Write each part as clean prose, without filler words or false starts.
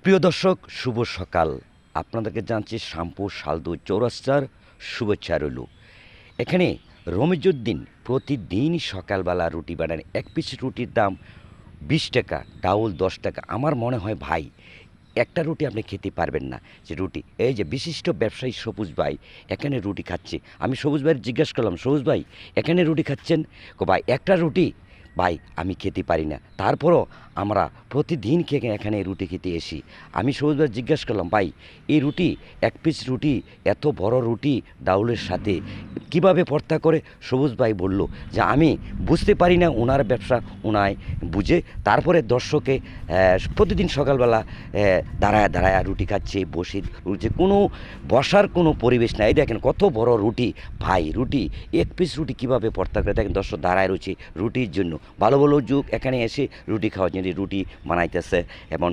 প্রিয় দর্শক, শুভ সকাল। আপনাদেরকে জানাচ্ছি শ্যামপুর শালদু চৌরাস্তার শুভেচ্ছা রইল। এখানে রমিজউদ্দিন প্রতিদিনই সকালবেলা রুটি বানান। এক পিস রুটির দাম 20 টাকা, ডাউল 10 টাকা। আমার মনে হয় ভাই, একটা রুটি আপনি খেতে পারবেন না। যে রুটি, এই যে বিশিষ্ট ব্যবসায়ী সবুজ ভাই এখানে রুটি খাচ্ছে। আমি সবুজ ভাইয়ের জিজ্ঞেস করলাম, সবুজ ভাই এখানে রুটি খাচ্ছেন? ভাই একটা রুটি ভাই আমি খেতে পারি না, তারপরও আমরা প্রতিদিন এখানে রুটি খেতে এসি। আমি সবুজ ভাই জিজ্ঞেস করলাম, ভাই এই রুটি, এক পিস রুটি, এত বড় রুটি ডাউলের সাথে কিভাবে ভর্তা করে? সবুজ ভাই বলল যে আমি বুঝতে পারি না, ওনার ব্যবসা ওনায় বুঝে। তারপরে দর্শকে প্রতিদিন সকালবেলা দাঁড়ায় দাঁড়ায় রুটি খাচ্ছে, বসে রুটি, কোনো বসার কোনো পরিবেশ নাই। দেখেন কত বড় রুটি ভাই, রুটি এক পিস রুটি কীভাবে ভর্তা করে? দেখেন দর্শক দাঁড়ায় রয়েছে রুটির জন্য। ভালো ভালো যুগ এখানে এসে রুটি খাওয়ার জন্য রুটি বানাইতেছে। এবং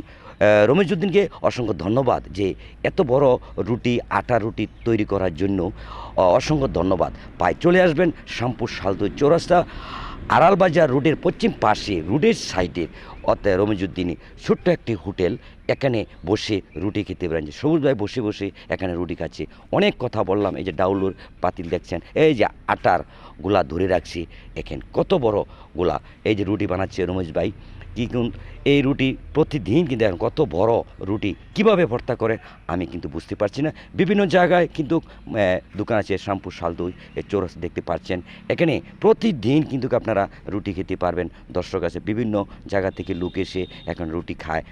রমিজউদ্দিনকে অসংখ্য ধন্যবাদ যে এত বড় রুটি, আটা রুটি তৈরি করার জন্য অসংখ্য ধন্যবাদ ভাই। চলে আসবেন শ্যামপুর শালদু চৌরাস্তা আড়ালবাজার রোডের পশ্চিম পাশে, রোডের সাইডে রমিজউদ্দিনী ছোট্ট একটি হোটেল। এখানে বসে রুটি খেতে পারেন। যে সবুজ ভাই বসে বসে এখানে রুটি খাচ্ছে। অনেক কথা বললাম। এই যে ডাউলুর পাতিল দেখছেন, এই যে আটার গোলা ধরে রাখছি, এখানে কত বড় গোলা। এই যে রুটি বানাচ্ছে রমেশ ভাই। এই রুটি প্রতিদিন কিন্তু এখন কত বড় রুটি কিভাবে ভর্তা করে আমি কিন্তু বুঝতে পারছি না। বিভিন্ন জায়গায় কিন্তু দোকান আছে, শ্যামপুর শালদুই চৌরাস্তা দেখতে পাচ্ছেন। এখানে প্রতিদিন কিন্তু আপনারা রুটি খেতে পারবেন। দর্শক আছে, বিভিন্ন জায়গা থেকে লোক এসে এখন রুটি খায়।